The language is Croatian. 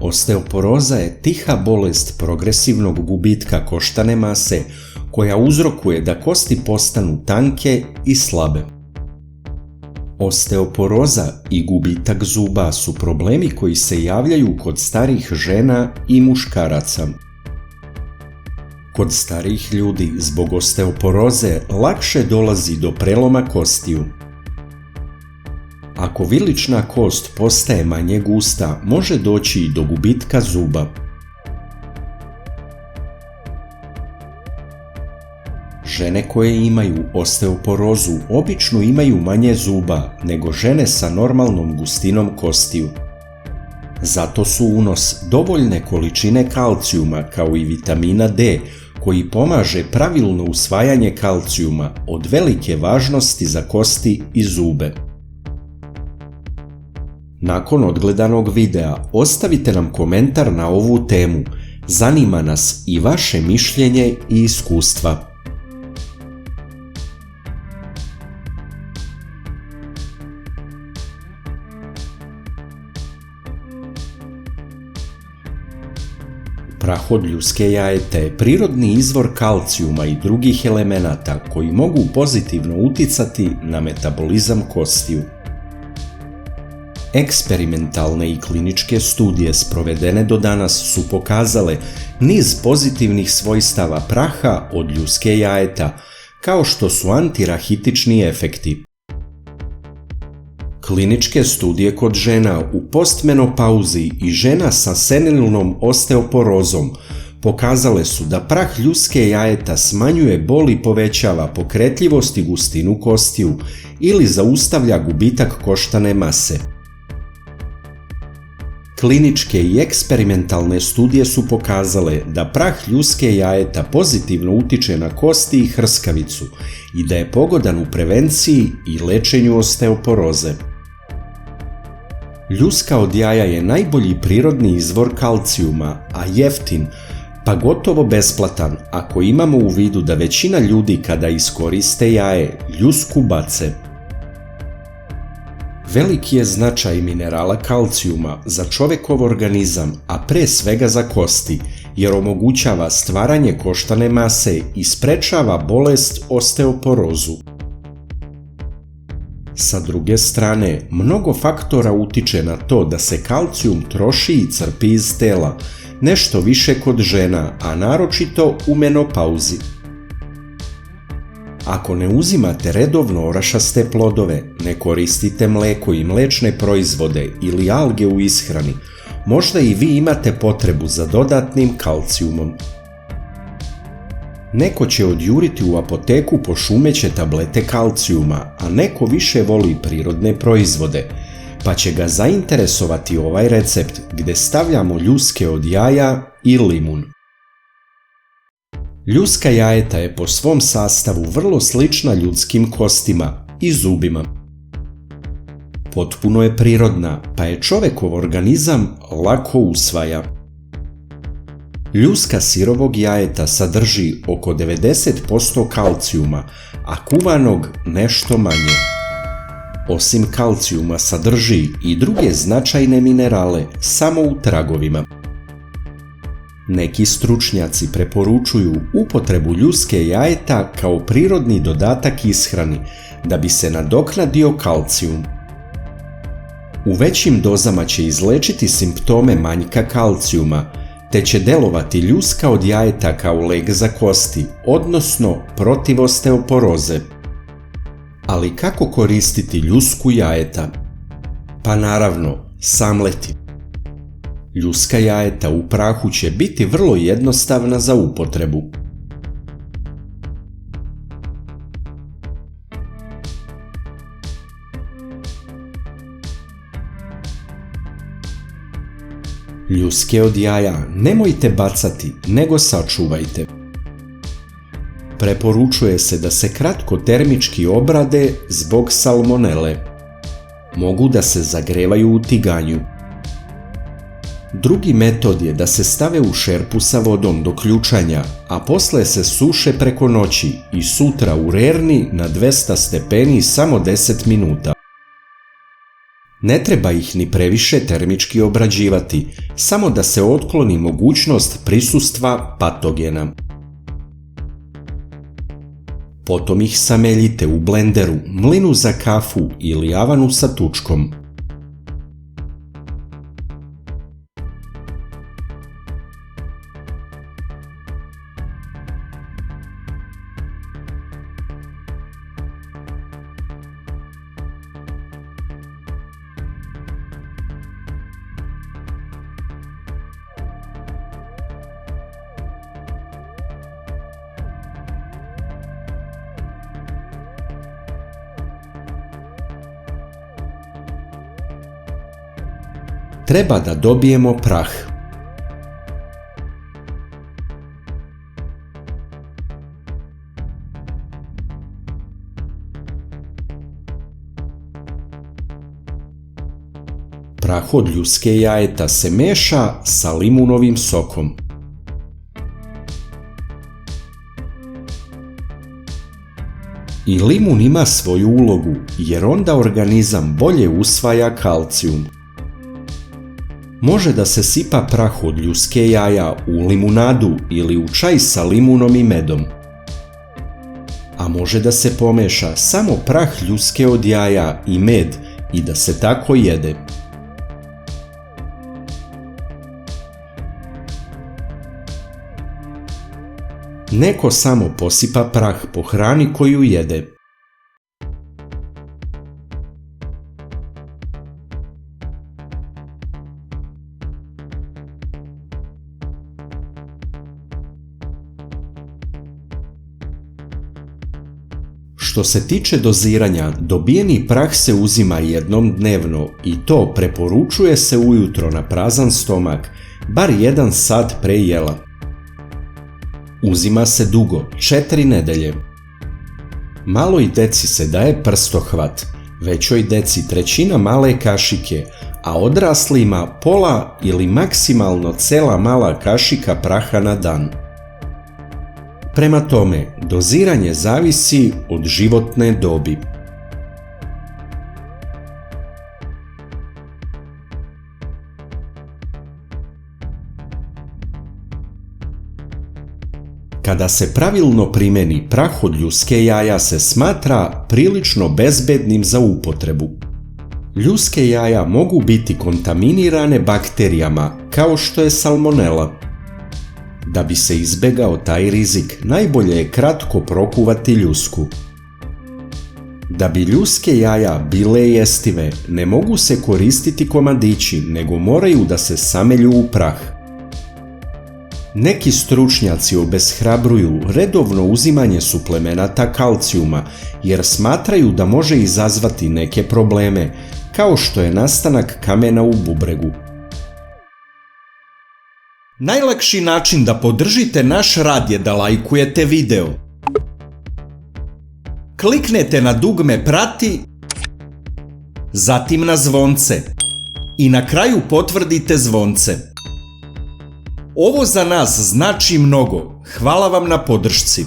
Osteoporoza je tiha bolest progresivnog gubitka koštane mase koja uzrokuje da kosti postanu tanke i slabe. Osteoporoza i gubitak zuba su problemi koji se javljaju kod starijih žena i muškaraca. Kod starijih ljudi zbog osteoporoze lakše dolazi do preloma kostiju. Ako vilična kost postaje manje gusta, može doći i do gubitka zuba. Žene koje imaju osteoporozu obično imaju manje zuba nego žene sa normalnom gustinom kostiju. Zato su unos dovoljne količine kalcijuma kao i vitamina D, koji pomaže pravilno usvajanje kalcijuma, od velike važnosti za kosti i zube. Nakon odgledanog videa ostavite nam komentar na ovu temu. Zanima nas i vaše mišljenje i iskustva. Prah od ljuske jajeta je prirodni izvor kalcijuma i drugih elemenata koji mogu pozitivno uticati na metabolizam kostiju. Eksperimentalne i kliničke studije sprovedene do danas su pokazale niz pozitivnih svojstava praha od ljuske jajeta, kao što su antirahitični efekti. Kliničke studije kod žena u postmenopauzi i žena sa senilnom osteoporozom pokazale su da prah ljuske jajeta smanjuje bol i povećava pokretljivost i gustinu kostiju ili zaustavlja gubitak koštane mase. Kliničke i eksperimentalne studije su pokazale da prah ljuske jajeta pozitivno utiče na kosti i hrskavicu i da je pogodan u prevenciji i lečenju osteoporoze. Ljuska od jaja je najbolji prirodni izvor kalcijuma, a jeftin, pa gotovo besplatan ako imamo u vidu da većina ljudi kada iskoriste jaje, ljusku bace. Veliki je značaj minerala kalcijuma za čovjekov organizam, a pre svega za kosti, jer omogućava stvaranje koštane mase i sprečava bolest osteoporozu. Sa druge strane, mnogo faktora utiče na to da se kalcijum troši i crpi iz tela, nešto više kod žena, a naročito u menopauzi. Ako ne uzimate redovno orašaste plodove, ne koristite mleko i mlečne proizvode ili alge u ishrani, možda i vi imate potrebu za dodatnim kalcijumom. Neko će odjuriti u apoteku po šumeće tablete kalcijuma, a neko više voli prirodne proizvode, pa će ga zainteresovati ovaj recept gdje stavljamo ljuske od jaja i limun. Ljuska jajeta je po svom sastavu vrlo slična ljudskim kostima i zubima. Potpuno je prirodna, pa je čovjekov organizam lako usvaja. Ljuska sirovog jajeta sadrži oko 90% kalcijuma, a kuvanog nešto manje. Osim kalcijuma sadrži i druge značajne minerale samo u tragovima. Neki stručnjaci preporučuju upotrebu ljuske jajeta kao prirodni dodatak ishrani da bi se nadoknadio kalcijum. U većim dozama će izlečiti simptome manjka kalcijuma, te će delovati ljuska od jajeta kao lek za kosti, odnosno protiv osteoporoze. Ali kako koristiti ljusku jajeta? Pa naravno, samleti. Ljuska jajeta u prahu će biti vrlo jednostavna za upotrebu. Ljuske od jaja nemojte bacati, nego sačuvajte. Preporučuje se da se kratkotermički obrade zbog salmonele. Mogu da se zagrevaju u tiganju. Drugi metod je da se stave u šerpu sa vodom do ključanja, a posle se suše preko noći i sutra u rerni na 200 stepeni samo 10 minuta. Ne treba ih ni previše termički obrađivati, samo da se otkloni mogućnost prisustva patogena. Potom ih sameljite u blenderu, mlinu za kafu ili avanu sa tučkom. Treba da dobijemo prah. Prah od ljuske jajeta se meša sa limunovim sokom. I limun ima svoju ulogu, jer onda organizam bolje usvaja kalcijum. Može da se sipa prah od ljuske jaja u limunadu ili u čaj sa limunom i medom. A može da se pomeša samo prah ljuske od jaja i med i da se tako jede. Neko samo posipa prah po hrani koju jede. Što se tiče doziranja, dobijeni prah se uzima jednom dnevno i to preporučuje se ujutro na prazan stomak, bar 1 sat pre jela. Uzima se dugo, 4 nedelje. Maloj deci se daje prstohvat, većoj deci 1/3 male kašike, a odraslima pola ili maksimalno cela mala kašika praha na dan. Prema tome, doziranje zavisi od životne dobi. Kada se pravilno primeni, prah od ljuske jaja se smatra prilično bezbednim za upotrebu. Ljuske jaja mogu biti kontaminirane bakterijama, kao što je salmonela. Da bi se izbegao taj rizik, najbolje je kratko prokuvati ljusku. Da bi ljuske jaja bile jestive, ne mogu se koristiti komadići, nego moraju da se samelju u prah. Neki stručnjaci obeshrabruju redovno uzimanje suplemenata kalcijuma, jer smatraju da može izazvati neke probleme, kao što je nastanak kamena u bubregu. Najlakši način da podržite naš rad je da lajkujete video. Kliknete na dugme prati, zatim na zvonce i na kraju potvrdite zvonce. Ovo za nas znači mnogo. Hvala vam na podršci.